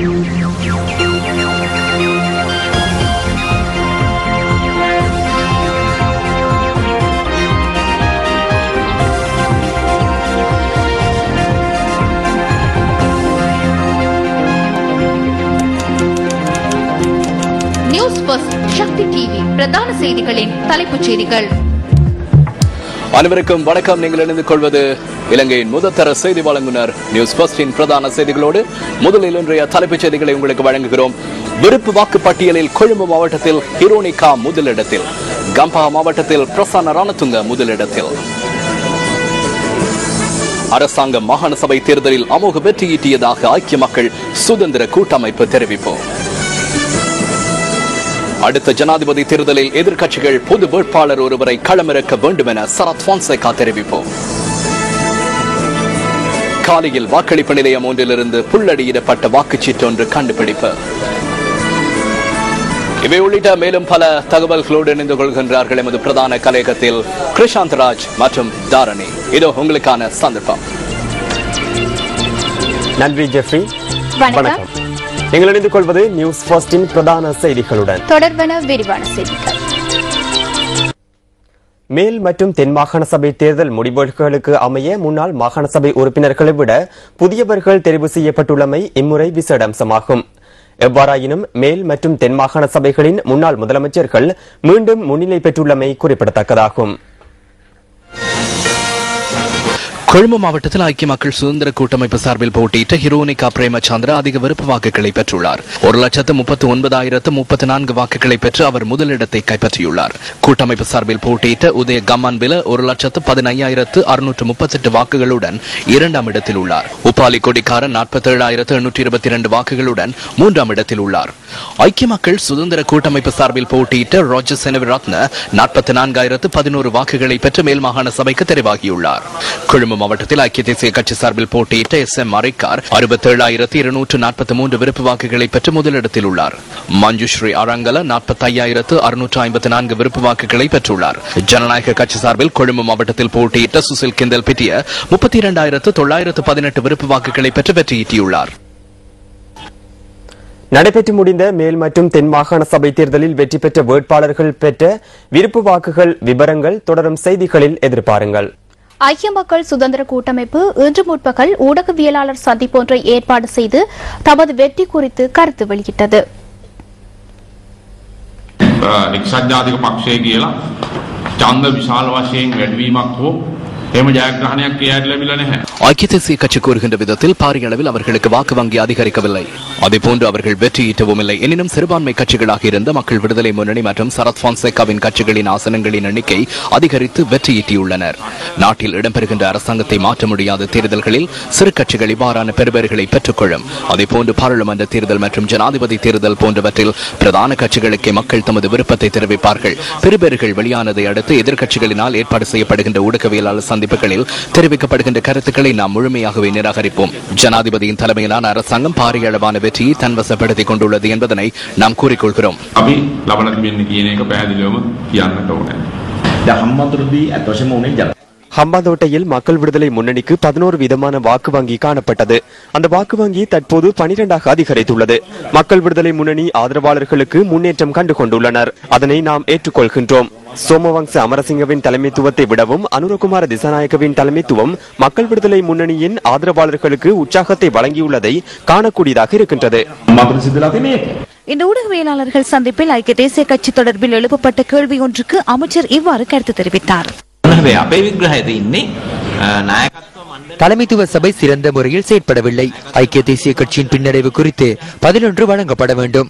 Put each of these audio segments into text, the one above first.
News first சக்தி TV பிரதான செய்திகளின் தலைப்புச் செய்திகள். அனைவருக்கும் வணக்கம். நீங்கள் இணைந்து கொள்வது இலங்கையின் முதற்தர செய்தி வழங்குனர் நியூஸ் ஃபர்ஸ்டின் பிரதான செய்திகளோடு. முதலில் இன்றைய தலைப்புச் செய்திகளை உங்களுக்கு வழங்குகிறோம். விருப்பு வாக்கு பட்டியலில் கொழும்பு மாவட்டத்தில் ஹிரோனிகா முதலிடத்தில், கம்பா மாவட்டத்தில் பிரசன்ன ரணதுங்க முதலிடத்தில். அரசாங்க மாகாண சபை தேர்தலில் அமோக வெற்றியீட்டியதாக ஐக்கிய மக்கள் சுதந்திர கூட்டமைப்பு தெரிவிப்பு. அடுத்த ஜனாதிபதி தேர்தலில் எதிர்க்கட்சிகள் பொது வேட்பாளர் ஒருவரை களமிறக்க வேண்டும் என சரத் போன்சேகா தெரிவிப்பு. காலையில் வாக்களிப்பு நிலையம் ஒன்றிலிருந்து புல்லடியிடப்பட்ட வாக்குச்சீட்டு ஒன்று கண்டுபிடிப்பு. இவை உள்ளிட்ட மேலும் பல தகவல்களோடு இணைந்து கொள்கின்றார்கள் எமது பிரதான கலையகத்தில் கிருஷாந்த் ராஜ் மற்றும் தாரணி. இதோ உங்களுக்கான சந்தர்ப்பம். நன்றி ஜெஃப்ரி. வணக்கம். நீங்கள் இணைந்து கொள்வது நியூஸ் ஃபர்ஸ்டின் பிரதான செய்திகளுடன். தொடர்பான விரிவான செய்திகள். மேல் மற்றும் தென் மாகாண சபை தேர்தல் முடிவுகளுக்கு அமைய முன்னாள் மாகாண சபை உறுப்பினர்களை விட புதியவர்கள் தெரிவு செய்யப்பட்டுள்ளமை இம்முறை விசேட அம்சமாகும். எவ்வாறாயினும் மேல் மற்றும் தென் மாகாண சபைகளின் முன்னாள் முதலமைச்சர்கள் மீண்டும் முன்னிலை பெற்றுள்ளமை குறிப்பிடத்தக்கதாகும். கொழும்பு மாவட்டத்தில் ஐக்கிய மக்கள் சுதந்திர கூட்டமைப்பு சார்பில் போட்டியிட்ட ஹிரோனிகா பிரேமச்சந்திர அதிக விருப்பு வாக்குகளை பெற்றுள்ளார். 1,39,034 வாக்குகளை பெற்று அவர் முதலிடத்தை கைப்பற்றியுள்ளார். கூட்டமைப்பு சார்பில் போட்டியிட்ட உதய கம்மான்பில 1,15,638 வாக்குகளுடன் இரண்டாம் இடத்தில் உள்ளார். உப்பாலி கொடிக்காரன் 47,822 வாக்குகளுடன் மூன்றாம் இடத்தில் உள்ளார். ஐக்கிய மக்கள் சுதந்திர கூட்டமைப்பு சார்பில் போட்டியிட்ட ரோஜர் செனவிரத்ன 44,011 வாக்குகளை பெற்று மேல் மாகாண சபைக்கு தெரிவாகியுள்ளார். கொழும்பு மாவட்டத்தில் ஐக்கிய தேசிய கட்சி சார்பில் போட்டியிட்ட SM மரைக்கார் 67,243 விருப்பு வாக்குகளை பெற்று முதலிடத்தில் உள்ளார். மஞ்சுஸ்ரீ அரங்கல 45,654 விருப்பு வாக்குகளை பெற்றுள்ளார். ஜனநாயக கட்சி சார்பில் கொழும்பு மாவட்டத்தில் போட்டியிட்ட சுசில் கிந்தல் பிட்டிய 32,918 விருப்பு வாக்குகளை பெற்று வெற்றியீட்டியுள்ளார். நடைபெற்று முடிந்த மேல் மற்றும் தென் மாகாண சபை தேர்தலில் வெற்றி பெற்ற வேட்பாளர்கள் பெற்ற விருப்பு வாக்குகள் விவரங்கள் தொடரும் செய்திகளில் எதிர்பாருங்கள். ஐக்கிய மக்கள் சுதந்திர கூட்டமைப்பு இன்று முற்பகல் ஊடகவியலாளர் சந்திப்பு ஒன்றை ஏற்பாடு செய்து தமது வெற்றி குறித்து கருத்து வெளியிட்டது. එක්සත් ජාතික පක්ෂය කියලා ඡන්ද විශාල වශයෙන් වැඩිවීමක් හෝ එහෙම ජයග්‍රහණයක් කියාට ලැබිලා නැහැ. ஐக்கிய தேசிய கட்சி கூறுகின்ற விதத்தில் பாரிய அளவில் அவர்களுக்கு வாக்கு வங்கி அதிகரிக்கவில்லை. அதேபோன்று அவர்கள் வெற்றியீட்டவும் இல்லை. எனினும் சிறுபான்மை கட்சிகளாக இருந்த மக்கள் விடுதலை முன்னணி மற்றும் சரத் போன்சேகாவின் கட்சிகளின் ஆசனங்களின் எண்ணிக்கை அதிகரித்து வெற்றியீட்டியுள்ளனர். நாட்டில் இடம்பெறுகின்ற அரசாங்கத்தை மாற்ற முடியாத தேர்தல்களில் சிறு கட்சிகள் இவ்வாறான பெறுபேறுகளை பெற்றுக்கொள்ளும். அதேபோன்று பாராளுமன்ற தேர்தல் மற்றும் ஜனாதிபதி தேர்தல் போன்றவற்றில் பிரதான கட்சிகளுக்கு மக்கள் தமது விருப்பத்தை தெரிவிப்பார்கள். பெறுபேறுகள் வெளியானதை அடுத்து எதிர்க்கட்சிகளினால் ஏற்பாடு செய்யப்படுகின்ற ஊடகவியலாளர் சந்திப்புகளில் தெரிவிக்கப்படுகின்ற கருத்துக்களை நாம் முழுமையாகவே நிராகரிப்போம். ஜனாதிபதியின் தலைமையிலான அரசாங்கம் பாரிய அளவான வெற்றியை தன்வசப்படுத்திக் கொண்டுள்ளது என்பதனை நாம் கூறிக்கொள்கிறோம். ஹம்பாந்தோட்டையில் மக்கள் விடுதலை முன்னணிக்கு 11 விதமான வாக்கு வங்கி காணப்பட்டது. அந்த வாக்கு வங்கி தற்போது 12ஆக அதிகரித்துள்ளது. மக்கள் விடுதலை முன்னணி ஆதரவாளர்களுக்கு முன்னேற்றம் கண்டு கொண்டுள்ளனர். அதனை நாம் ஏற்றுக்கொள்கின்றோம். சோமவங்ச அமரசிங்கவின் தலைமைத்துவத்தை விடவும் அனுரகுமார திசாநாயக்கவின் தலைமைத்துவம் மக்கள் விடுதலை முன்னணியின் ஆதரவாளர்களுக்கு உற்சாகத்தை வழங்கியுள்ளதை காணக்கூடியதாக இருக்கின்றது. இந்த ஊடகவியலாளர்கள் சந்திப்பில் ஐக்கிய தேசிய கட்சி தொடர்பில் எழுப்பப்பட்ட கேள்வி ஒன்றுக்கு அமைச்சர் இவ்வாறு கருத்து தெரிவித்தார். தலைமைத்துவ சபை சிறந்த முறையில் செயற்படவில்லை. ஐக்கிய தேசிய கட்சியின் பின்னடைவு குறித்து 11 வழங்கப்பட வேண்டும்.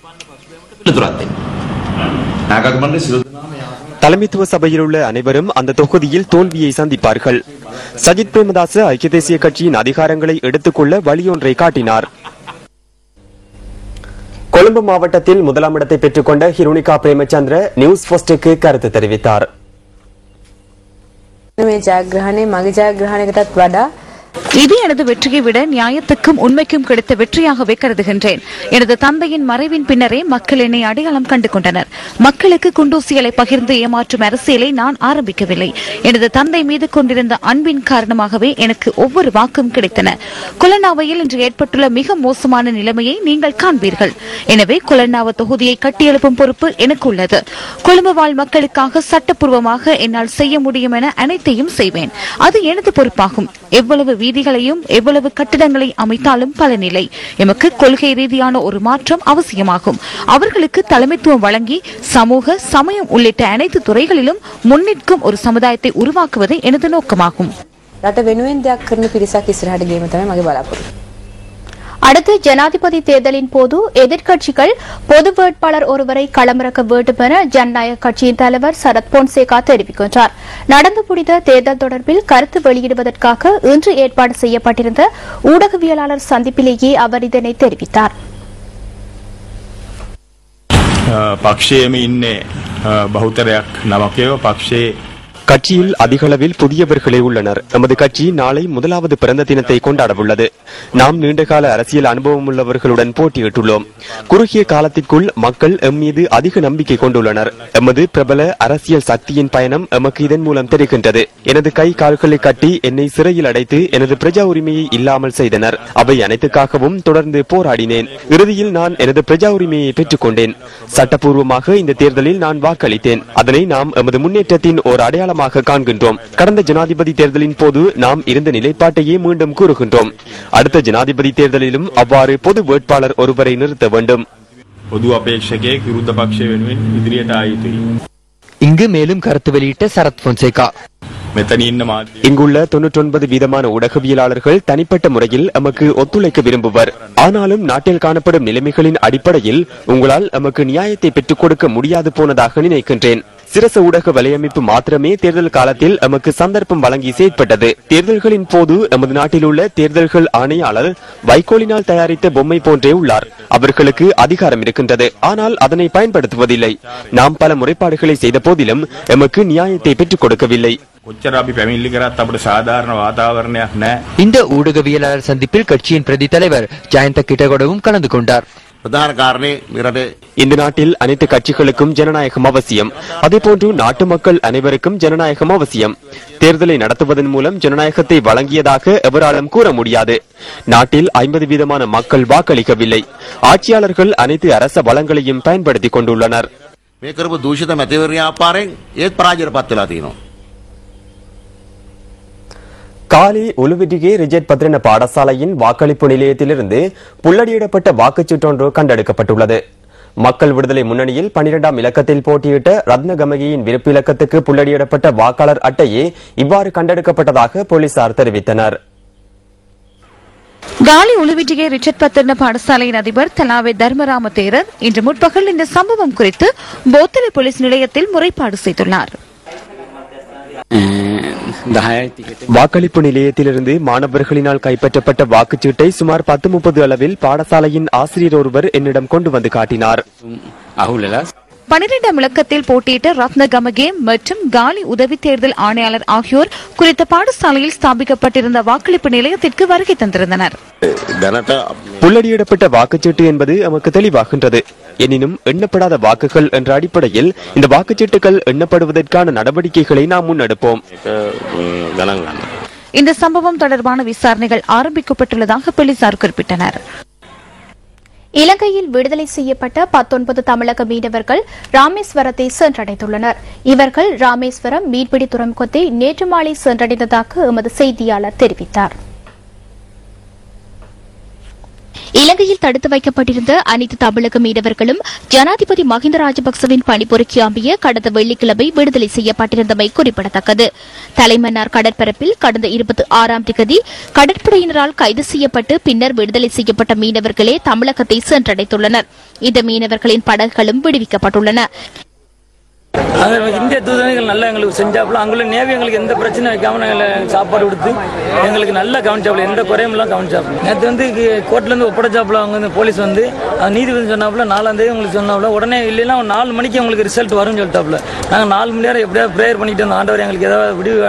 தலைமைத்துவ சபையில் உள்ள அனைவரும் அந்த தொகுதியில் தோல்வியை சந்திப்பார்கள். சஜித் பிரேமதாச ஐக்கிய தேசிய கட்சியின் அதிகாரங்களை எடுத்துக்கொள்ள வழியொன்றை காட்டினார். கொழும்பு மாவட்டத்தில் முதலாம் இடத்தை பெற்றுக் கொண்ட ஹிரோனிகா பிரேமச்சந்திர நியூஸ் ஃபர்ஸ்டுக்கு கருத்து தெரிவித்தார். මේ ජයග්‍රහණය මගේ ජයග්‍රහණයකටත් වඩා இது எனது வெற்றியை விட நியாயத்துக்கும் உண்மைக்கும் கிடைத்த வெற்றியாகவே கருதுகின்றேன். எனது தந்தையின் மறைவின் பின்னரே மக்கள் என்னை அடையாளம் கண்டு கொண்டனர். மக்களுக்கு குண்டூசிகளை பகிர்ந்து ஏமாற்றும் அரசியலை நான் ஆரம்பிக்கவில்லை. எனது தந்தை மீது கொண்டிருந்த அன்பின் காரணமாகவே எனக்கு ஒவ்வொரு வாக்கும் கிடைத்தன. கொலன்னாவையில் இன்று ஏற்பட்டுள்ள மிக மோசமான நிலைமையை நீங்கள் காண்பீர்கள். எனவே கொலன்னாவ தொகுதியை கட்டியெழுப்பும் பொறுப்பு எனக்கு உள்ளது. கொழும்பு வாழ் மக்களுக்காக சட்டப்பூர்வமாக என்னால் செய்ய முடியும் என அனைத்தையும் செய்வேன். அது எனது பொறுப்பாகும். எவ்வளவு வீதிகளையும் எவ்வளவு கட்டிடங்களை அமைத்தாலும் பலனில்லை. எமக்கு கொள்கை ரீதியான ஒரு மாற்றம் அவசியமாகும். அவர்களுக்கு தலைமைத்துவம் வழங்கி சமூக சமயம் உள்ளிட்ட அனைத்து துறைகளிலும் முன்னிற்கும் ஒரு சமுதாயத்தை உருவாக்குவதே எனது நோக்கமாகும். அடுத்து ஜனாதிபதி தேர்தலின் போது எதிர்க்கட்சிகள் பொது வேட்பாளர் ஒருவரை களமிறக்க வேண்டும் என ஜனநாயக கட்சியின் தலைவர் சரத் பொன்சேகா தெரிவிக்கின்றார். நடந்து முடிந்த தேர்தல் தொடர்பில் கருத்து வெளியிடுவதற்காக இன்று ஏற்பாடு செய்யப்பட்டிருந்த ஊடகவியலாளர் சந்திப்பிலேயே அவர் இதனை தெரிவித்தார். கட்சியில் அதிகளவில் புதியவர்களே உள்ளனர். நமது கட்சி நாளை முதலாவது பிறந்த தினத்தை கொண்டாடவுள்ளது. நாம் நீண்டகால அரசியல் அனுபவம் உள்ளவர்களுடன் போட்டியிட்டுள்ளோம். குறுகிய காலத்திற்குள் மக்கள் எம் மீது அதிக நம்பிக்கை கொண்டுள்ளனர். எமது பிரபல அரசியல் சக்தியின் பயணம் எமக்கு இதன் மூலம் தெரிகின்றது. எனது கை கால்களை கட்டி என்னை சிறையில் அடைத்து எனது பிரஜா உரிமையை இல்லாமல் செய்தனர். அவை அனைத்துக்காகவும் தொடர்ந்து போராடினேன். இறுதியில் நான் எனது பிரஜா உரிமையை பெற்றுக் கொண்டேன். சட்டப்பூர்வமாக இந்த தேர்தலில் நான் வாக்களித்தேன். அதனை நாம் எமது முன்னேற்றத்தின் ஒரு அடையாளமாக காண்கின்றோம். கடந்த ஜனாதிபதி தேர்தலின் போது நாம் இருந்த நிலைப்பாட்டையே மீண்டும் கூறுகின்றோம். அடுத்த ஜனாதிபதி தேர்தலிலும் அவ்வாறு பொது வேட்பாளர் ஒருவரை நிறுத்த வேண்டும். இங்கு மேலும் கருத்து வெளியிட்ட சரத் பொன்சேகா, இங்குள்ள 99% ஊடகவியலாளர்கள் தனிப்பட்ட முறையில் எமக்கு ஒத்துழைக்க விரும்புவர். ஆனாலும் நாட்டில் காணப்படும் நிலைமைகளின் அடிப்படையில் உங்களால் எமக்கு நியாயத்தை பெற்றுக் கொடுக்க முடியாது போனதாக நினைக்கின்றேன். சிரச ஊடக வலையமைப்பு மாத்திரமே தேர்தல் காலத்தில் எமக்கு சந்தர்ப்பம் வழங்கி செயற்பட்டது. தேர்தல்களின் போது எமது நாட்டில் உள்ள தேர்தல்கள் ஆணையாளர் வைக்கோலினால் தயாரித்த பொம்மை போன்றே உள்ளார். அவர்களுக்கு அதிகாரம் இருக்கின்றது, ஆனால் அதனை பயன்படுத்துவதில்லை. நாம் பல முறைப்பாடுகளை செய்த போதிலும் எமக்கு நியாயத்தை பெற்றுக் கொடுக்கவில்லை. இந்த ஊடகவியலாளர் சந்திப்பில் கட்சியின் பிரதி தலைவர் ஜயந்த கிட்டகொடவும் கலந்து கொண்டார். இந்த நாட்டில் அனைத்து கட்சிகளுக்கும் ஜனநாயகம் அவசியம். அதேபோன்று நாட்டு மக்கள் அனைவருக்கும் ஜனநாயகம் அவசியம். தேர்தலை நடத்துவதன் மூலம் ஜனநாயகத்தை வழங்கியதாக எவராலும் கூற முடியாது. நாட்டில் 50% மக்கள் வாக்களிக்கவில்லை. ஆட்சியாளர்கள் அனைத்து அரச வளங்களையும் பயன்படுத்திக் கொண்டுள்ளனர். காலி உலுவிட்டிகே ரிஜெட் பத்திரன பாடசாலையின் வாக்களிப்பு நிலையத்திலிருந்து புல்லடியிடப்பட்ட வாக்குச்சீட்டொன்று கண்டெடுக்கப்பட்டுள்ளது. மக்கள் விடுதலை முன்னணியில் 12ஆம் இலக்கத்தில் போட்டியிட்ட ரத்னகமகியின் விருப்பு இலக்கத்துக்கு புல்லடியிடப்பட்ட வாக்காளர் அட்டையே இவ்வாறு கண்டெடுக்கப்பட்டதாக போலீசார் தெரிவித்தனர். காலி உலுவிட்டிகே ரிச்சர்ட் பத்திரன பாடசாலையின் அதிபர் தலாவே தர்மராம தேரர் இன்று முற்பகல் இந்த சம்பவம் குறித்து போத்தலை போலீஸ் நிலையத்தில் முறைப்பாடு செய்துள்ளார். வாக்களிப்பு நிலையத்திலிருந்து மாணவர்களினால் கைப்பற்றப்பட்ட வாக்குச்சீட்டை சுமார் 10:30 அளவில் பாடசாலையின் ஆசிரியர் ஒருவர் என்னிடம் கொண்டு வந்து காட்டினார். 12ஆம் இலக்கத்தில் போட்டியிட்ட ரத்னகமகே மற்றும் காலி உதவி தேர்தல் ஆணையாளர் ஆகியோர் குறித்த பாடசாலையில் ஸ்தாபிக்கப்பட்டிருந்த வாக்களிப்பு நிலையத்திற்கு வருகை தந்திருந்தனர். புல்லடியிடப்பட்ட வாக்குச்சீட்டு என்பது நமக்கு தெளிவாகின்றது. எனினும் எண்ணப்படாத வாக்குகள் என்ற அடிப்படையில் இந்த வாக்குச்சீட்டுகள் எண்ணப்படுவதற்கான நடவடிக்கைகளை நாம் முன்னெடுப்போம். இந்த சம்பவம் தொடர்பான விசாரணைகள் ஆரம்பிக்கப்பட்டுள்ளதாக போலீசார் குறிப்பிட்டனர். இலங்கையில் விடுதலை செய்யப்பட்ட 19 தமிழக மீனவர்கள் ராமேஸ்வரத்தை சென்றடைந்துள்ளனர். இவர்கள் ராமேஸ்வரம் மீன்பிடி துறைமுகத்தை நேற்று மாலை சென்றடைந்ததாக எமது செய்தியாளர் தெரிவித்தார். இலங்கையில் தடுத்து வைக்கப்பட்டிருந்த அனைத்து தமிழக மீனவர்களும் ஜனாதிபதி மஹிந்த ராஜபக்சவின் பணிப்புரைக்கு அமைய கடந்த வெள்ளிக்கிழமை விடுதலை செய்யப்பட்டிருந்தமை குறிப்பிடத்தக்கது. தலைமன்னார் கடற்பரப்பில் கடந்த 26ஆம் தேதி கடற்படையினரால் கைது செய்யப்பட்டு பின்னர் விடுதலை செய்யப்பட்ட மீனவர்களே தமிழகத்தை சென்றடைந்துள்ளனர். இந்த மீனவர்களின் படகுகளும் விடுவிக்கப்பட்டுள்ளன. இந்திய தூதரர்கள் நல்லா எங்களுக்கு செஞ்சாப்புல, அங்குள்ள நேவி எங்களுக்கு எந்த பிரச்சனை வைக்காம நாங்கள் சாப்பாடு கொடுத்து எங்களுக்கு நல்லா கவனிச்சாப்புல, எந்த குறையும் எல்லாம் கவனிச்சாப்புல. நேற்று வந்து கோர்ட்லேருந்து ஒப்படைச்சாப்புல, அவங்க வந்து போலீஸ் வந்து நீதிபதி சொன்னாப்புல 4ஆம் தேதி உங்களுக்கு சொன்னாப்புல, உடனே இல்லைன்னா 4 மணிக்கு உங்களுக்கு ரிசல்ட் வரும்னு சொல்லிட்டாப்புல. நாங்கள் 4 மணி நேரம் எப்படியாவது ப்ரேயர் பண்ணிட்டு இருந்தோம், ஆண்டவர் எங்களுக்கு ஏதாவது விடிவு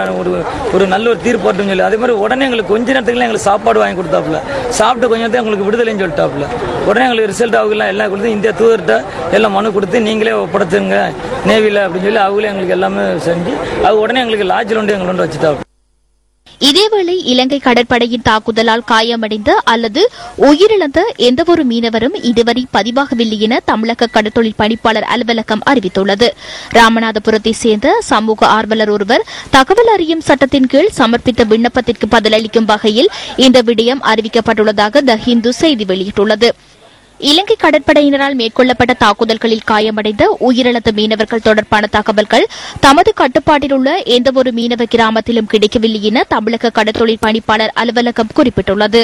ஒரு நல்ல ஒரு தீர்ப்பு வரட்டும்னு சொல்லி. அதே மாதிரி உடனே எங்களுக்கு கொஞ்ச நேரத்துக்குலாம் எங்களுக்கு சாப்பாடு வாங்கி கொடுத்தாப்புல, சாப்பிட்டு கொஞ்ச நேரத்தை எங்களுக்கு விடுதலைன்னு சொல்லிட்டாப்புல. உடனே எங்களுக்கு ரிசல்ட் ஆகலாம் எல்லாம் கொடுத்து இந்திய தூதர்கிட்ட எல்லாம் மனு கொடுத்து நீங்களே ஒப்படைச்சுங்க நேவியில் அப்படின்னு சொல்லி அவங்களே எங்களுக்கு எல்லாமே செஞ்சு அது உடனே எங்களுக்கு லாட்ஜில் வந்து எங்களை கொண்டு வச்சுட்டாங்க. இதேவேளை இலங்கை கடற்படையின் தாக்குதலால் காயமடைந்த அல்லது உயிரிழந்த எந்தவொரு மீனவரும் இதுவரை பதிவாகவில்லை என தமிழக கடற்தொழில் பணிப்பாளர் அலுவலகம் அறிவித்துள்ளது. ராமநாதபுரத்தை சேர்ந்த சமூக ஆர்வலர் ஒருவர் தகவல் அறியும் சட்டத்தின் கீழ் சமர்ப்பித்த விண்ணப்பத்திற்கு பதிலளிக்கும் வகையில் இந்த விடயம் அறிவிக்கப்பட்டுள்ளதாக த ஹிந்து செய்தி வெளியிட்டுள்ளது. இலங்கை கடற்படையினரால் மேற்கொள்ளப்பட்ட தாக்குதல்களில் காயமடைந்த உயிரிழந்த மீனவர்கள் தொடர்பான தகவல்கள் தமது கட்டுப்பாட்டில் உள்ள எந்தவொரு மீனவ கிராமத்திலும் கிடைக்கவில்லை என தமிழக கடற்தொழில் பணிப்பாளர் அலுவலகம் குறிப்பிட்டுள்ளது.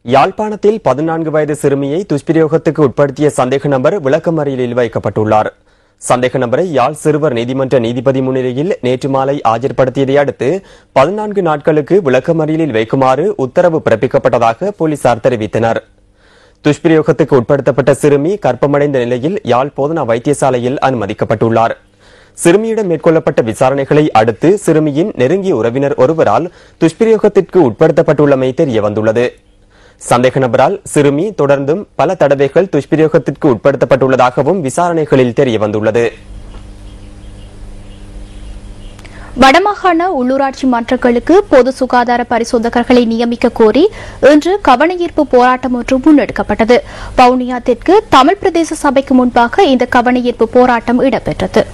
யாழ்ப்பாணத்தில் 14 வயது சிறுமியை துஷ்பிரயோகத்துக்கு உட்படுத்திய சந்தேக நபர் விளக்கமறியலில் வைக்கப்பட்டுள்ளார். சந்தேக நபரை யாழ் சிறுவர் நீதிமன்ற நீதிபதி முன்னிலையில் நேற்று மாலை ஆஜர்படுத்தியதை அடுத்து 14 நாட்களுக்கு விளக்கமறியலில் வைக்குமாறு உத்தரவு பிறப்பிக்கப்பட்டதாக போலீசார் தெரிவித்தனர். துஷ்பிரயோகத்துக்கு உட்படுத்தப்பட்ட சிறுமி கர்ப்பமடைந்த நிலையில் யாழ் போதனா வைத்தியசாலையில் அனுமதிக்கப்பட்டுள்ளார். சிறுமியிடம் மேற்கொள்ளப்பட்ட விசாரணைகளை அடுத்து சிறுமியின் நெருங்கிய உறவினர் ஒருவரால் துஷ்பிரயோகத்திற்கு உட்படுத்தப்பட்டுள்ளமை தெரியவந்துள்ளது. சந்தேக நபரால் சிறுமி தொடர்ந்தும் பல தடவைகள் துஷ்பிரயோகத்திற்கு உட்படுத்தப்பட்டுள்ளதாகவும் விசாரணைகளில் தெரியவந்துள்ளது. வடமாகாண உள்ளூராட்சி மன்றங்களுக்கு பொது சுகாதார பரிசோதகர்களை நியமிக்க கோரி இன்று கவனஈர்ப்பு போராட்டம் ஒன்று முன்னெடுக்கப்பட்டது. வவுனியா தெற்கு தமிழ் பிரதேச சபைக்கு முன்பாக இந்த கவனஈர்ப்பு போராட்டம் இடம்பெற்றது.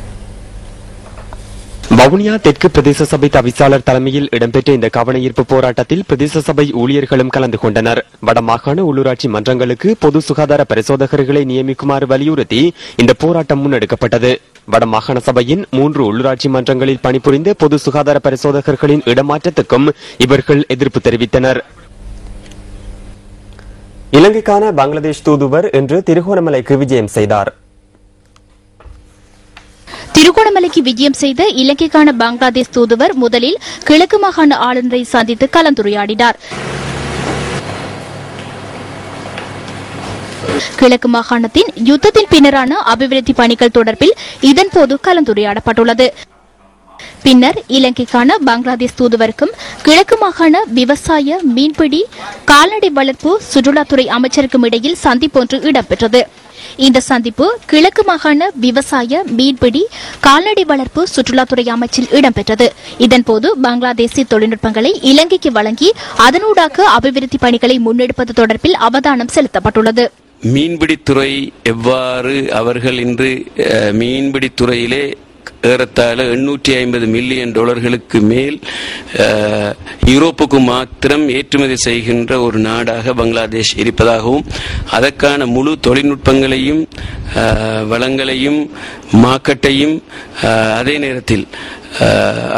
வவுனியா தெற்கு பிரதேச சபை தவிசாளர் தலைமையில் இடம்பெற்ற இந்த கவனஈர்ப்பு போராட்டத்தில் பிரதேச சபை ஊழியர்களும் கலந்து கொண்டனர். வடமாகாண உள்ளூராட்சி மன்றங்களுக்கு பொது சுகாதார பரிசோதகர்களை நியமிக்குமாறு வலியுறுத்தி இந்த போராட்டம் முன்னெடுக்கப்பட்டது. வடமாகாண சபையின் 3 உள்ளூராட்சி மன்றங்களில் பணிபுரிந்த பொது சுகாதார பரிசோதகர்களின் இடமாற்றத்துக்கும் இவர்கள் எதிர்ப்பு தெரிவித்தனர். இலங்கைக்கான பங்களாதேஷ் தூதுவர் இன்று திருகோணமலைக்கு விஜயம் செய்தார். திருகோணமலைக்கு விஜயம் செய்த இலங்கைக்கான பங்களாதேஷ் தூதுவர் முதலில் கிழக்கு மாகாண ஆளுநரை சந்தித்து கலந்துரையாடினார். கிழக்கு மாகாணத்தின் யுத்தத்தின் பின்னரான அபிவிருத்தி பணிகள் தொடர்பில் இதன்போது கலந்துரையாடப்பட்டுள்ளது. பின்னர் இலங்கைக்கான பங்களாதேஷ் தூதுவருக்கும் கிழக்கு மாகாண விவசாய, மீன்பிடி, கால்நடை வளர்ப்பு, சுற்றுலாத்துறை அமைச்சருக்கும் இடையில் சந்திப்பொன்று இடம்பெற்றது. இந்த சந்திப்பு கிழக்கு மாகாண விவசாய, மீன்பிடி, கால்நடை வளர்ப்பு, சுற்றுலாத்துறை அமைச்சில் இடம்பெற்றது. இதன்போது பங்களாதேசி தொழில்நுட்பங்களை இலங்கைக்கு வழங்கி அதனூடாக அபிவிருத்தி பணிகளை முன்னெடுப்பது தொடர்பில் அவதானம் செலுத்தப்பட்டுள்ளது. மீன்பிடித்துறை எவ்வாறு அவர்கள் இன்று மீன்பிடித்துறையிலே ஏறத்தாழ $850 மில்லியன் மேல் யூரோப்புக்கு மாத்திரம் ஏற்றுமதி செய்கின்ற ஒரு நாடாக பங்களாதேஷ் இருப்பதாகவும் அதற்கான முழு தொழில்நுட்பங்களையும் வளங்களையும் மார்க்கெட்டையும் அதே நேரத்தில்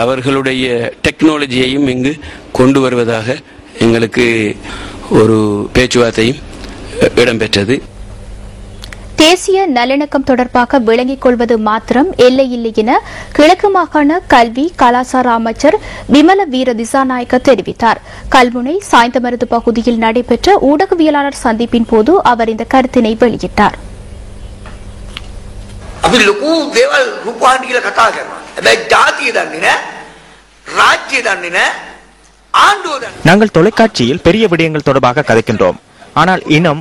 அவர்களுடைய டெக்னாலஜியையும் இங்கு கொண்டு வருவதாக எங்களுக்கு ஒரு பேச்சுவார்த்தையும் இடம்பெற்றது. தேசிய நல்லிணக்கம் தொடர்பாக விளங்கிக் கொள்வது மாத்திரம் எல்லையில்லை என கிழக்கு மாகாண கல்வி கலாசார அமைச்சர் விமல வீர திசாநாயக்க தெரிவித்தார். கல்முனை சாய்ந்தமருது பகுதியில் நடைபெற்ற ஊடகவியலாளர் சந்திப்பின் போது அவர் இந்த கருத்தினை வெளியிட்டார். நாங்கள் தொலைக்காட்சியில் பெரிய விடயங்கள் தொடர்பாக கதைக்கின்றோம். ஆனால் இன்னும்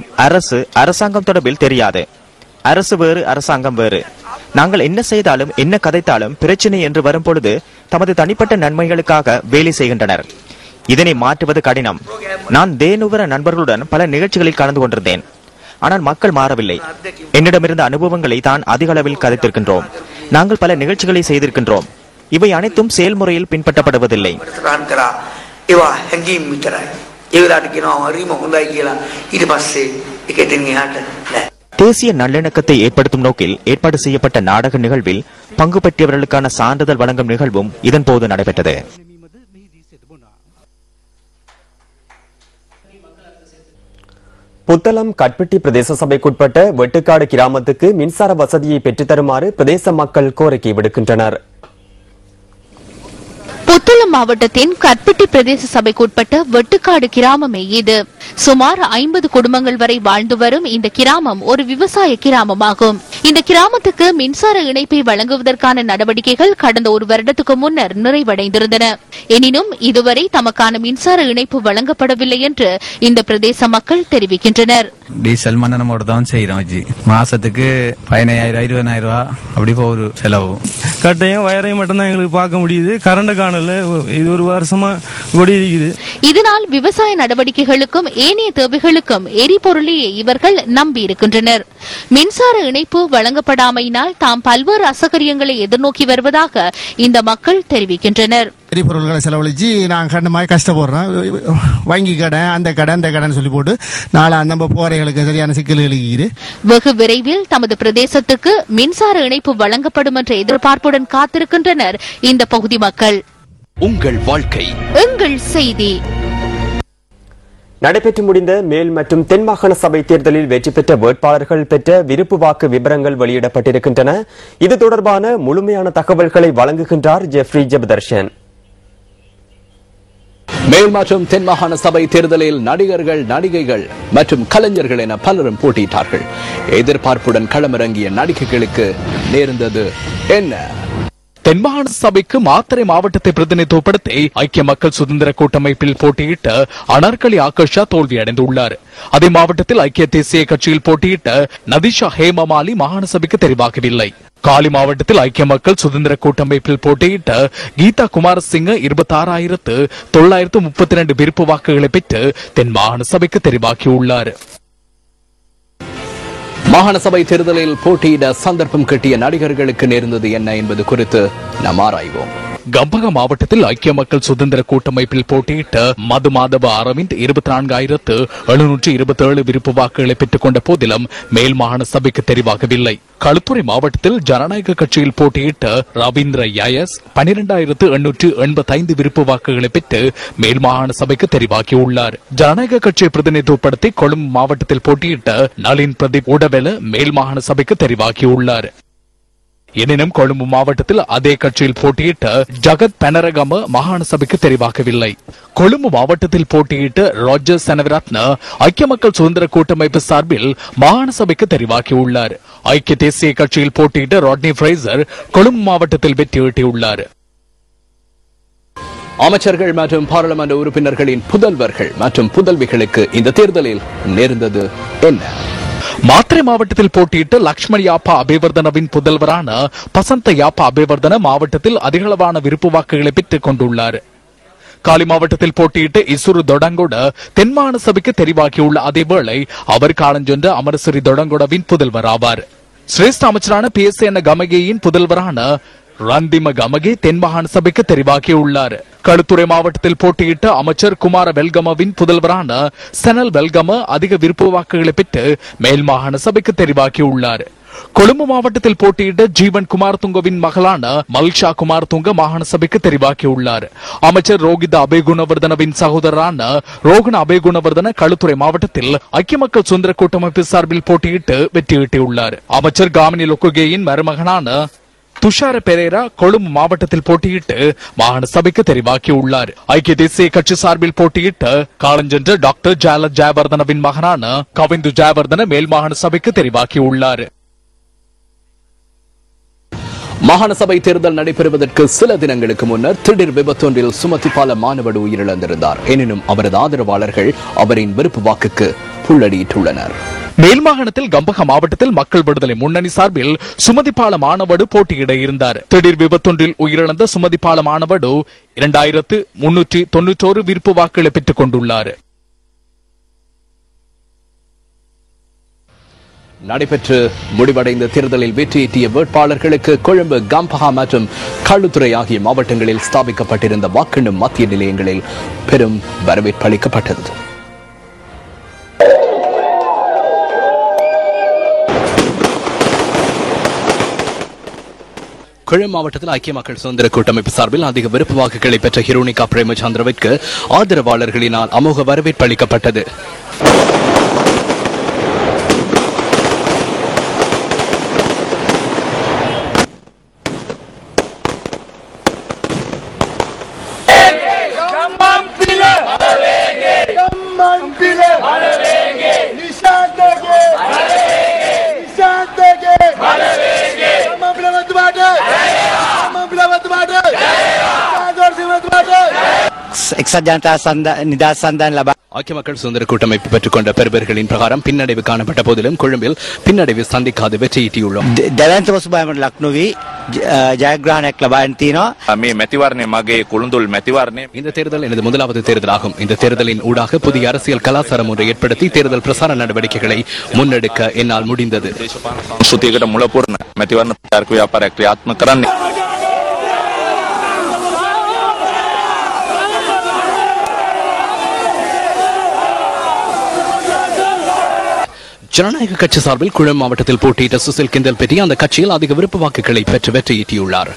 அரசாங்கம் தொடர்பில் தெரியாது. அரசு வேறு, அரசாங்கம் வேறு. நாங்கள் என்ன செய்தாலும் என்ன கதைத்தாலும் பிரச்சனை என்று வரும் பொழுது தமது தனிப்பட்ட நன்மைகளுக்காக வேலை செய்கின்றனர். இதனை மாற்றுவது கடினம். நான் தேனுவர நண்பர்களுடன் பல நிகழ்ச்சிகளில் கலந்து கொண்டிருந்தேன். ஆனால் மக்கள் மாறவில்லை. என்னிடமிருந்த அனுபவங்களை தான் அதிக அளவில் கதைத்திருக்கின்றோம். நாங்கள் பல நிகழ்ச்சிகளை செய்திருக்கின்றோம். இவை அனைத்தும் செயல்முறையில் பின்பற்றப்படுவதில்லை. தேசிய நல்லிணக்கத்தை ஏற்படுத்தும் நோக்கில் ஏற்பாடு செய்யப்பட்ட நாடக நிகழ்வில் பங்கு பெற்றவர்களுக்கான சான்றிதழ் வழங்கும் நிகழ்வும் இதன்போது நடைபெற்றது. புத்தளம் கட்பெட்டி பிரதேச சபைக்குட்பட்ட வெட்டுக்காடு கிராமத்துக்கு மின்சார வசதியை பெற்றுத்தருமாறு பிரதேச மக்கள் கோரிக்கை விடுக்கின்றனர். புத்தளம் மாவட்டத்தின் கட்பெட்டி பிரதேச சபைக்குட்பட்ட வெட்டுக்காடு கிராமமே இது. சுமார் 50 குடும்பங்கள் வரை வாழ்ந்து வரும் இந்த கிராமம் ஒரு விவசாய கிராமமாகும். இந்த கிராமத்துக்கு மின்சார இணைப்பை வழங்குவதற்கான நடவடிக்கைகள் கடந்த ஒரு வருடத்துக்கு முன்னர் நிறைவடைந்திருந்தன. எனினும் இதுவரை தமக்கான மின்சார இணைப்பு வழங்கப்படவில்லை என்று இந்த பிரதேச மக்கள் தெரிவிக்கின்றனர். டீசல் மண்ணனமோட தான் செய்யறோம். மாசத்துக்கு 15,000 20,000 ரூபாய் அப்படி போகுது செலவு. கட்டையும் வயரையும் மட்டும்தான் எங்களுக்கு பார்க்க முடியுது. கரண்ட் காணல. இது ஒரு வருஷமா ஓடி இருக்குது. இதனால் விவசாய நடவடிக்கைகளுக்கும் ஏனைய தேவைகளுக்கும் எரிபொருளையே இவர்கள் நம்பி இருக்கின்றனர். மின்சார இணைப்பு வழங்கப்படாமையினால் தாம் பல்வேறு அசௌகரியங்களை எதிர்நோக்கி வருவதாக இந்த மக்கள் தெரிவிக்கின்றனர். எரிபொருள்களை செலவழிச்சு நாங்கள் கண்டமாய் கஷ்டப்படுறோம். வங்கி கடை அந்த கடைன்னு சொல்லி போட்டு நாளா நம்ம போறைகளுக்கு சரியான சிக்கல்கள் இருக்குது. வெகு விரைவில் தமது பிரதேசத்துக்கு மின்சார இணைப்பு வழங்கப்படும் என்ற எதிர்பார்ப்புடன் காத்திருக்கின்றனர் இந்த பகுதி மக்கள். உங்கள் வாழ்க்கை எங்கள் செய்தி. நடைபெற்று முடிந்த மேல் மற்றும் தென் மாகாண சபை தேர்தலில் வெற்றி பெற்ற வேட்பாளர்கள் பெற்ற விருப்பு வாக்கு விவரங்கள் வெளியிடப்பட்டிருக்கின்றன. இது தொடர்பான முழுமையான தகவல்களை வழங்குகின்றார் ஜெஃப்ரி ஜெபதர்ஷன். மேல் மற்றும் தென் மாகாண சபை தேர்தலில் நடிகர்கள், நடிகைகள் மற்றும் கலைஞர்கள் என பலரும் போட்டியிட்டார்கள். எதிர்பார்ப்புடன் களமிறங்கிய நடிகைகளுக்கு நேர்ந்தது என்ன? தென்மாகாண சபைக்கு மாத்தறை மாவட்டத்தை பிரதிநிதித்துவப்படுத்தி ஐக்கிய மக்கள் சுதந்திர கூட்டமைப்பில் போட்டியிட்ட அனார்கலி ஆகர்ஷா தோல்வியடைந்துள்ளார். அதே மாவட்டத்தில் ஐக்கிய தேசிய கட்சியில் போட்டியிட்ட நதிஷா ஹேமமாலி மாகாண சபைக்கு தெரிவாகவில்லை. காலி மாவட்டத்தில் ஐக்கிய மக்கள் சுதந்திர கூட்டமைப்பில் போட்டியிட்ட கீதா குமாரசிங்க 26,932 விருப்பு வாக்குகளை பெற்று தென் மாகாண சபைக்கு தெரிவாகியுள்ளார். மாகாண சபை தேர்தலில் போட்டியிட சந்தர்ப்பம் கிட்டிய நடிகர்களுக்கு நேர்ந்தது என்ன என்பது குறித்து நாம் ஆராய்வோம். கம்பக மாவட்டத்தில் ஐக்கிய மக்கள் சுதந்திர கூட்டமைப்பில் போட்டியிட்ட மது மாதவ அரவிந்த் 24,727 விருப்பு வாக்குகளை பெற்றுக் கொண்ட போதிலும் மேல் மாகாண சபைக்கு தெரிவாகவில்லை. களுத்துறை மாவட்டத்தில் ஜனநாயக கட்சியில் போட்டியிட்ட ரவீந்திர யாயஸ் 12,885 விருப்பு வாக்குகளை பெற்று மேல் மாகாண சபைக்கு தெரிவாகியுள்ளார். ஜனநாயக கட்சியை பிரதிநிதித்துவப்படுத்தி கொழும்பு மாவட்டத்தில் போட்டியிட்ட நளின் பிரதீப் உடவெல மேல் மாகாண சபைக்கு தெரிவாகியுள்ளார். எனினும் கொழும்பு மாவட்டத்தில் அதே கட்சியில் போட்டியிட்ட ஜகத் பெனரகம மாகாண சபைக்கு தெரிவாகவில்லை. கொழும்பு மாவட்டத்தில் போட்டியிட்ட ராஜர் செனவிரத்ன ஐக்கிய மக்கள் சுதந்திர கூட்டமைப்பு சார்பில் மாகாண சபைக்கு தெரிவாகியுள்ளார். ஐக்கிய தேசிய கட்சியில் போட்டியிட்ட ராட்னி ஃப்ரேசர் கொழும்பு மாவட்டத்தில் வெற்றியீட்டியுள்ளார். அமைச்சர்கள் மற்றும் பாராளுமன்ற உறுப்பினர்களின் புதல்வர்கள் மற்றும் புதல்விகளுக்கு இந்த தேர்தலில் நேர்ந்தது என்ன? மாத்திரை மாவட்டத்தில் போட்டியிட்ட லக்ஷ்மண் யாப்பா அபேவர்தனவின் புதல்வரான பசந்த யாப்பா அபேவர்தன மாவட்டத்தில் அதிகளவான விருப்பு வாக்குகளை பெற்றுக் கொண்டுள்ளார். காலி மாவட்டத்தில் போட்டியிட்ட இசுரு தொடங்கோட தென்மாகாண சபைக்கு தெரிவாகியுள்ள அதேவேளை அவர் காலஞ்சென்ற அமரசிறி தொடங்கோடவின் புதல்வர் ஆவார். சிரேஷ்ட அமைச்சரான PSA என கமகேயின் புதல்வரான ரந்திம கமகே தென்மாகாண சபைக்கு தெரிவாகியுள்ளார். களுத்துறை மாவட்டத்தில் போட்டியிட்ட அமைச்சர் குமார வெல்கமவின் புதல்வரான செனல் வெல்கம அதிக விருப்பு வாக்குகளை பெற்று மேல் மாகாண சபைக்கு தெரிவாகியுள்ளார். கொழும்பு மாவட்டத்தில் போட்டியிட்ட ஜீவன் குமார் துங்கவின் மகளான மல்ஷா குமார் துங்க மாகாண சபைக்கு தெரிவாகியுள்ளார். அமைச்சர் ரோகித அபேகுணவர்தனவின் சகோதரரான ரோகண அபேகுணவர்தன களுத்துறை மாவட்டத்தில் ஐக்கிய மக்கள் சுதந்திர கூட்டமைப்பு சார்பில் போட்டியிட்டு வெற்றியீட்டியுள்ளார். அமைச்சர் காமினி லொக்குகேயின் மருமகனான துஷார பெரேரா கொழும்பு மாவட்டத்தில் போட்டியிட்டு மாகாண சபைக்கு தெரிவாகியுள்ளார். ஐக்கிய தேசிய கட்சி சார்பில் போட்டியிட்ட காலஞ்சென்ற டாக்டர் ஜால ஜெயவர்தனவின் மகனான கவிந்து ஜெயவர்தன மேல் மாகாண சபைக்கு தெரிவாகியுள்ளார். மாகாண சபை தேர்தல் நடைபெறுவதற்கு சில தினங்களுக்கு முன்னர் திடீர் விபத்தொன்றில் சுமதிபால மானவடு உயிரிழந்திருந்தார். எனினும் அவரது ஆதரவாளர்கள் அவரின் விருப்பு வாக்குக்கு புள்ளடியிட்டுள்ளனர். மேல் மாகாணத்தில் கம்பக மாவட்டத்தில் மக்கள் விடுதலை முன்னணி சார்பில் சுமதிபால மானவடு போட்டியிட இருந்தார். திடீர் விபத்தொன்றில் உயிரிழந்த சுமதிபால மானவடு 2,391 விருப்பு வாக்குகளை பெற்றுக் கொண்டுள்ளார். நடைபெற்று முடிவடைந்த தேர்தலில் வெற்றியீட்டிய வேட்பாளர்களுக்கு கொழும்பு, கம்பஹா மற்றும் களுத்துறை ஆகிய மாவட்டங்களில் ஸ்தாபிக்கப்பட்டிருந்த வாக்கெண்ணும் மத்திய நிலையங்களில் பெரும் வரவேற்பு அளிக்கப்பட்டது. கொழும்பு மாவட்டத்தில் ஐக்கிய மக்கள் சுதந்திர கூட்டமைப்பு சார்பில் அதிக விருப்பு வாக்குகளை பெற்ற ஹிரோனிகா பிரேமச்சந்திரவிற்கு ஆதரவாளர்களினால் அமோக வரவேற்பு அளிக்கப்பட்டது. ஐக்கிய மக்கள் சுதந்திர கூட்டமைப்பு பெற்றுக் கொண்ட பெறுபர்களின் பிரகாரம் பின்னடைவு காணப்பட்ட போதிலும் கொழும்பில் பின்னடைவு சந்திக்காது வெற்றியீட்டியுள்ளோம். இந்த தேர்தல் எனது முதலாவது தேர்தலாகும். இந்த தேர்தலின் ஊடாக புதிய அரசியல் கலாச்சாரம் ஒன்றை ஏற்படுத்தி தேர்தல் பிரசார நடவடிக்கைகளை முன்னெடுக்க என்னால் முடிந்தது. ஜனநாயக கட்சி சார்பில் குளம் மாவட்டத்தில் போட்டியிட்ட சுசில் கிந்தல் பெட்டி அந்த கட்சியில் அதிக விருப்ப வாக்குகளை பெற்று வெற்றியீட்டியுள்ளார்.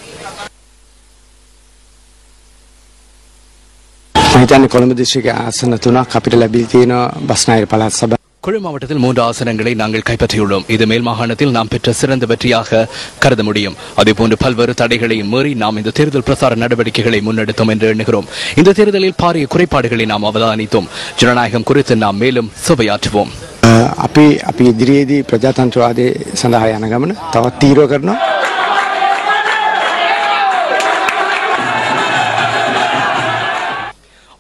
குளம் மாவட்டத்தில் 3 ஆசனங்களை நாங்கள் கைப்பற்றியுள்ளோம். இது மேல் மாகாணத்தில் நாம் பெற்ற சிறந்த வெற்றியாக கருத முடியும். அதேபோன்று பல்வேறு தடைகளையும் மீறி நாம் இந்த தேர்தல் பிரசார நடவடிக்கைகளை முன்னெடுத்தோம் என்று எண்ணுகிறோம். இந்த தேர்தலில் பாரிய குறைபாடுகளை நாம் அவதானித்தோம். ஜனநாயகம் குறித்து நாம் மேலும் சுவையாற்றுவோம். අපි ඉදිරියේදී ප්‍රජාතන්ත්‍රවාදයේ සඳහා යන ගමන තවත් තීව්‍ර කරනවා.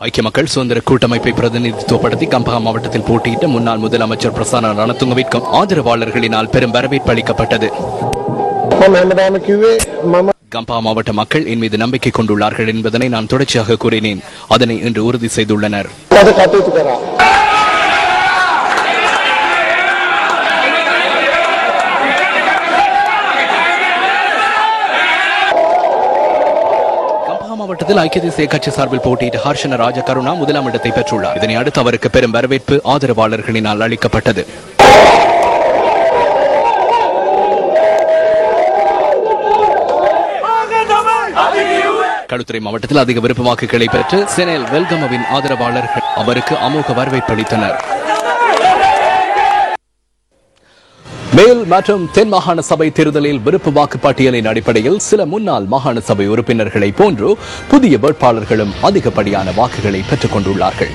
ஐக்கிய மக்கள் சுதந்திர கூட்டமைப்பை பிரதிநிதித்துவப்படுத்தி கம்பஹா மாவட்டத்தில் போட்டியிட்ட முன்னாள் முதலமைச்சர் பிரசன்ன ரணதுங்கவிற்கும் ஆதரவாளர்களினால் பெரும் வரவேற்பு அளிக்கப்பட்டது. கம்பஹா மாவட்ட மக்கள் என் மீது நம்பிக்கை கொண்டுள்ளார்கள் என்பதனை நான் தொடர்ச்சியாக கூறினேன். அதனை இன்று உறுதி செய்துள்ளனர். மாவட்டத்தில் ஐக்கிய தேசிய கட்சி சார்பில் போட்டியிட்ட ஹர்ஷன ராஜகருணா முதலாம் இடத்தை பெற்றுள்ளார். இதனை அடுத்து அவருக்கு பெரும் வரவேற்பு ஆதரவாளர்களினால் அளிக்கப்பட்டது. களுத்துறை மாவட்டத்தில் அதிக விருப்ப வாக்குகளை பெற்று செனல் வெல்கமவின் ஆதரவாளர்கள் அவருக்கு அமோக வரவேற்பு அளித்தனர். மேல் மற்றும் தென் மாகாண சபை தேர்தலில் விருப்ப வாக்கு பட்டியலின் அடிப்படையில் சில முன்னாள் மாகாண சபை உறுப்பினர்களை போன்று புதிய வேட்பாளர்களும் அதிகப்படியான வாக்குகளை பெற்றுக் கொண்டுள்ளார்கள்.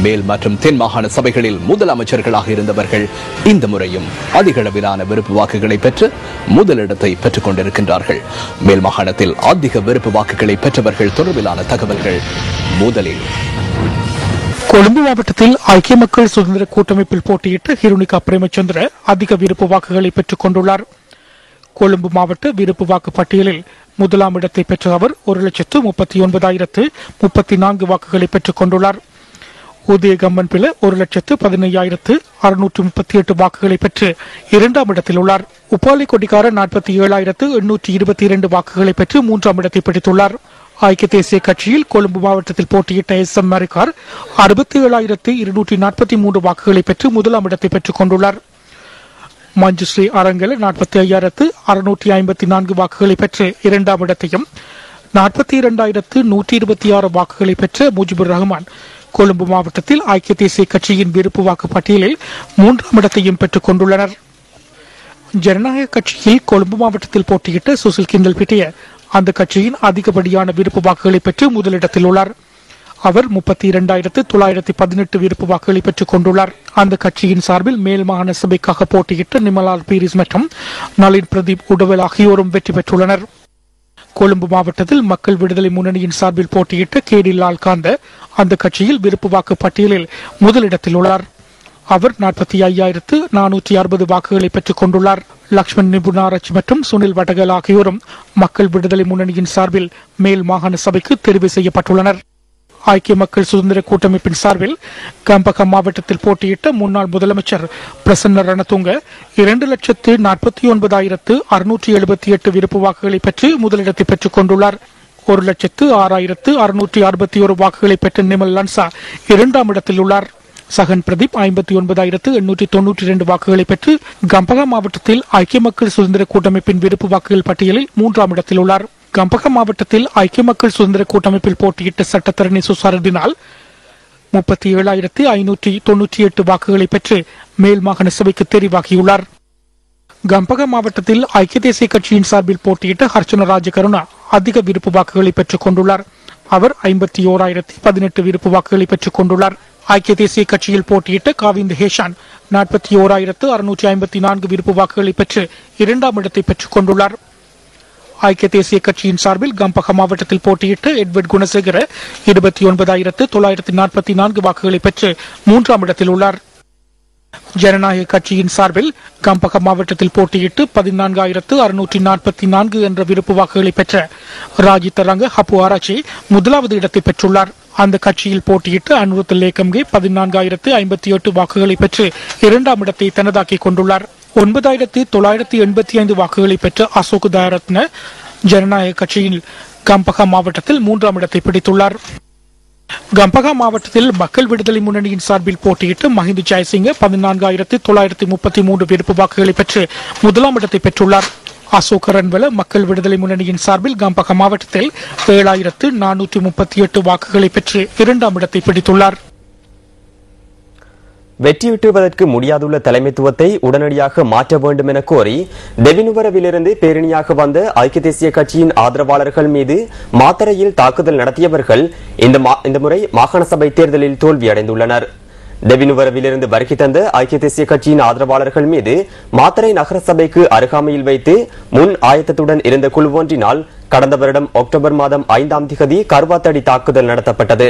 மேல் மற்றும் தென் மாகாண சபைகளில் முதலமைச்சர்களாக இருந்தவர்கள் இந்த முறையும் அதிக அளவிலான விருப்ப வாக்குகளை பெற்று முதலிடத்தை பெற்றுக் கொண்டிருக்கின்றார்கள். மேல் மாகாணத்தில் அதிக விருப்ப வாக்குகளை பெற்றவர்கள் தொடர்பிலான தகவல்கள் முதலில். கொழும்பு மாவட்டத்தில் ஐக்கிய மக்கள் சுதந்திர கூட்டமைப்பில் போட்டியிட்ட ஹிருணிகா பிரேமச்சந்திர அதிக விருப்பு வாக்குகளை பெற்றுக் கொண்டுள்ளார். கொழும்பு மாவட்ட விருப்பு வாக்கு பட்டியலில் முதலாம் இடத்தை பெற்ற அவர் 1,39,034 வாக்குகளை பெற்றுக் கொண்டுள்ளார். உதயகம்மன் பில 1,15,638 வாக்குகளை பெற்று 2ஆம் இடத்தில் உள்ளார். உப்பாலி கொடிக்கார 47,822 வாக்குகளை பெற்று 3ஆம் இடத்தை பிடித்துள்ளார். ஐக்கிய தேசிய கட்சியில் கொழும்பு மாவட்டத்தில் போட்டியிட்ட SM மரிக்கார் 67,243 வாக்குகளை பெற்று முதலாம் இடத்தை பெற்றுக் கொண்டுள்ளார். மஞ்சுஸ்ரீ அரங்கல் 45,654 வாக்குகளை பெற்று 2ஆம் இடத்தையும் 42,126 வாக்குகளை பெற்ற முஜிபுர் ரஹ்மான் கொழும்பு மாவட்டத்தில் ஐக்கிய தேசிய கட்சியின் விருப்பு வாக்கு பட்டியலில் 3ஆம் இடத்தையும் பெற்றுக் கொண்டுள்ளனர். ஜனநாயக கட்சியில் கொழும்பு மாவட்டத்தில் போட்டியிட்ட சுசில் கிந்தல் பிட்டிய அந்த கட்சியின் அதிகப்படியான விருப்பு வாக்குகளை பெற்று முதலிடத்தில் உள்ளார். அவர் 32,918 விருப்பு வாக்குகளை பெற்றுக் கொண்டுள்ளார். அந்த கட்சியின் சார்பில் மேல் மாகாண சபைக்காக போட்டியிட்ட நிமலால் பீரிஸ் மற்றும் நளின் பிரதீப் உடவல் ஆகியோரும் வெற்றி பெற்றுள்ளனர். கொழும்பு மாவட்டத்தில் மக்கள் விடுதலை முன்னணியின் சார்பில் போட்டியிட்ட கேடி லால்காந்த அந்த கட்சியில் விருப்பு வாக்கு பட்டியலில் முதலிடத்தில் உள்ளார். அவர் 45,460 வாக்குகளை பெற்றுக் கொண்டுள்ளார். லக்ஷ்மண் நிபுணாராஜ் மற்றும் சுனில் வடகல் ஆகியோரும் மக்கள் விடுதலை முன்னணியின் சார்பில் மேல் மாகாண சபைக்கு தெரிவு செய்யப்பட்டுள்ளனர். ஐக்கிய மக்கள் சுதந்திர கூட்டமைப்பின் சார்பில் கம்பகம் மாவட்டத்தில் போட்டியிட்ட முன்னாள் முதலமைச்சர் பிரசன்ன ரணதுங்க 2,49,678 விருப்பு வாக்குகளை பெற்று முதலிடத்தை பெற்றுக் கொண்டுள்ளார். 1,06,661 வாக்குகளை பெற்ற நிமல் லன்சா 2ஆம் இடத்தில் உள்ளார். சகன் பிரதீப் 59,892 வாக்குகளை பெற்று கம்பகா மாவட்டத்தில் ஐக்கிய மக்கள் சுதந்திர கூட்டமைப்பின் விருப்பு வாக்குகள் பட்டியலில் 3ஆம் இடத்தில் உள்ளார். கம்பகா மாவட்டத்தில் ஐக்கிய மக்கள் சுதந்திர கூட்டமைப்பில் போட்டியிட்ட சட்டத்தரணி சுசாரதினால் 37,598 வாக்குகளை பெற்று மேல் மாகாண சபைக்கு தெரிவாகியுள்ளார். கம்பகா மாவட்டத்தில் ஐக்கிய தேசிய கட்சியின் சார்பில் போட்டியிட்ட ஹர்ஷன ராஜகருணா அதிக விருப்பு வாக்குகளை பெற்றுக் கொண்டுள்ளார். அவர் 51,018 விருப்பு வாக்குகளை பெற்றுக் கொண்டுள்ளார். ஐக்கிய தேசிய கட்சியில் போட்டியிட்ட காவிந்த் ஹேஷான் 41,654 விருப்பு வாக்குகளை பெற்று 2ஆம் இடத்தை பெற்றுக் கொண்டுள்ளார். ஐக்கிய தேசிய கட்சியின் சார்பில் கம்பஹா மாவட்டத்தில் போட்டியிட்ட எட்வர்ட் குணசேகர 29,944 வாக்குகளை பெற்று 3ஆம் இடத்தில் உள்ளார். ஜனநாயக கட்சியின் சார்பில் கம்பஹா மாவட்டத்தில் போட்டியிட்டு 14,644 என்ற விருப்பு வாக்குகளை பெற்ற ராஜித் ரங்க ஹப்பு ஆராய்ச்சி 1வது இடத்தை பெற்றுள்ளார். அந்த கட்சியில் போட்டியிட்டு அனுருத் லேக்கம்கே 14,058 வாக்குகளை பெற்று 2ஆம் இடத்தை தனதாக்கிக் கொண்டுள்ளார். 9,985 வாக்குகளை பெற்ற அசோக் தயாரத்ன ஜனநாயக கட்சியில் கம்பஹா மாவட்டத்தில் 3ஆம் இடத்தை பிடித்துள்ளார். கம்பஹா மாவட்டத்தில் மக்கள் விடுதலை முன்னணியின் சார்பில் போட்டியிட்டு மஹிந்த ஜெயசிங்க 14,933 விருப்பு வாக்குகளை பெற்று 1ஆம் இடத்தை பெற்றுள்ளார். அசோக் ரன்வல மக்கள் விடுதலை முன்னணியின் சார்பில் கம்பஹா மாவட்டத்தில் 7,438 வாக்குகளை பெற்று 2ஆம் இடத்தை பிடித்துள்ளார். வெற்றியூட்டுவதற்கு முடியாதுள்ள தலைமைத்துவத்தை உடனடியாக மாற்ற வேண்டும் என கோரி தெவினுவரவிலிருந்து பேரணியாக வந்த ஐக்கிய தேசிய கட்சியின் ஆதரவாளர்கள் மீது மாத்தறையில் தாக்குதல் நடத்தியவர்கள் இந்த முறை மாகாண சபை தேர்தலில் தோல்வியடைந்துள்ளனர். டெவினுவரவிலிருந்து வருகை தந்த ஐக்கிய தேசிய கட்சியின் ஆதரவாளர்கள் மீது மாத்தறை நகர சபைக்கு அருகாமையில் வைத்து முன் ஆயத்தத்துடன் இருந்த குழு ஒன்றினால் கடந்த வருடம் அக்டோபர் மாதம் 5ஆம் தேதி கருவாத்தடி தாக்குதல் நடத்தப்பட்டது.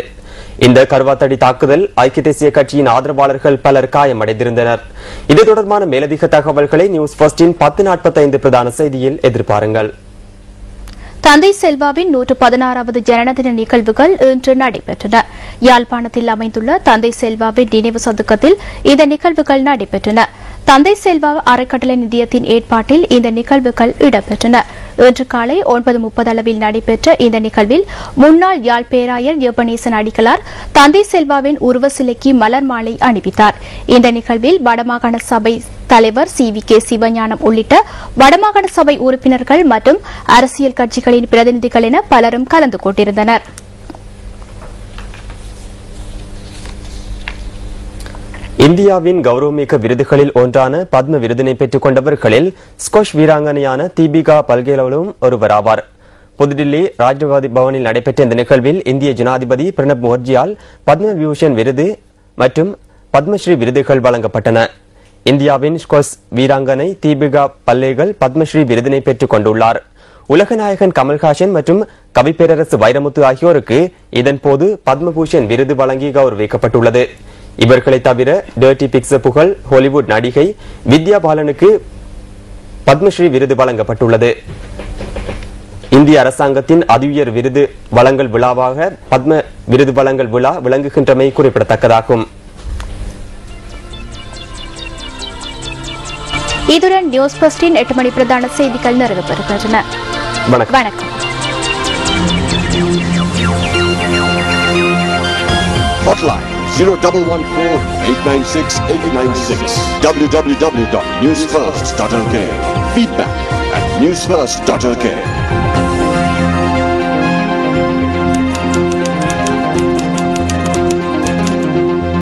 இந்த கருவாத்தடி தாக்குதல் ஐக்கிய தேசிய கட்சியின் ஆதரவாளர்கள் பலர் காயமடைந்திருந்தனர். இது தொடர்பான மேலதிக தகவல்களை நியூஸ் ஃபர்ஸ்டின் 10:45 பிரதான செய்தியில் எதிர்பாருங்கள். தந்தை செல்வாவின் 116வது ஜனனதின நிகழ்வுகள் இன்று நடைபெற்றன. யாழ்ப்பாணத்தில் அமைந்துள்ள தந்தை செல்வாவின் நினைவு சதுக்கத்தில் இந்த நிகழ்வுகள் நடைபெற்றன. தந்தை செல்வா அறக்கட்டளை நிதியத்தின் ஏற்பாட்டில் இந்த நிகழ்வுகள் இடம்பெற்றன. இன்று காலை 9:30 அளவில் நடைபெற்ற இந்த நிகழ்வில் முன்னாள் யாழ் பேராயர் எபனேசன் அடிகளார் தந்தை செல்வாவின் உருவ சிலைக்கு மலர் மாலை அணிவித்தார். இந்த நிகழ்வில் வடமாகாண சபை தலைவர் CVK சிவஞானம் உள்ளிட்ட வடமாகாண சபை உறுப்பினர்கள் மற்றும் அரசியல் கட்சிகளின் பிரதிநிதிகள் என பலரும் கலந்து கொண்டிருந்தனர். இந்தியாவின் கௌரவமிக்க விருதுகளில் ஒன்றான பத்ம விருதினை பெற்றுக் கொண்டவர்களில் ஸ்குவாஷ் வீராங்கனையான தீபிகா பல்கேலவும் ஒருவராவார். புதுடில்லி ராஜ்பவன் பவனில் நடைபெற்ற இந்த நிகழ்வில் இந்திய ஜனாதிபதி பிரணப் முகர்ஜியால் பத்ம விபூஷன் விருது மற்றும் பத்மஸ்ரீ விருதுகள் வழங்கப்பட்டன. இந்தியாவின் ஸ்குவாஷ் வீராங்கனை தீபிகா பல்லேகல் பத்மஸ்ரீ விருதினை பெற்றுக் கொண்டுள்ளார். உலகநாயகன் கமல்ஹாசன் மற்றும் கவிப்பேரரசு வைரமுத்து ஆகியோருக்கு இதன்போது பத்மபூஷன் விருது வழங்கி கௌரவிக்கப்பட்டுள்ளது. இவர்களை தவிர டர்ட்டி பிக்சர் புகழ் ஹாலிவுட் நடிகை வித்யா பாலனுக்கு பத்மஸ்ரீ விருது வழங்கப்பட்டுள்ளது. இந்திய அரசாங்கத்தின் அதிஉயர் விருது வழங்கல் விழாவாக பத்ம விருது வழங்கல் விழா விளங்குகின்றமை குறிப்பிடத்தக்கதாகும். இதுடன் நியூஸ் ஃபர்ஸ்டின் 8 மணி பிரதான செய்திகள் நிறைவு பெறுகின்றன. வணக்கம். Hotline 0114-896-896 www.newsfirst.lk. Feedback at newsfirst.lk.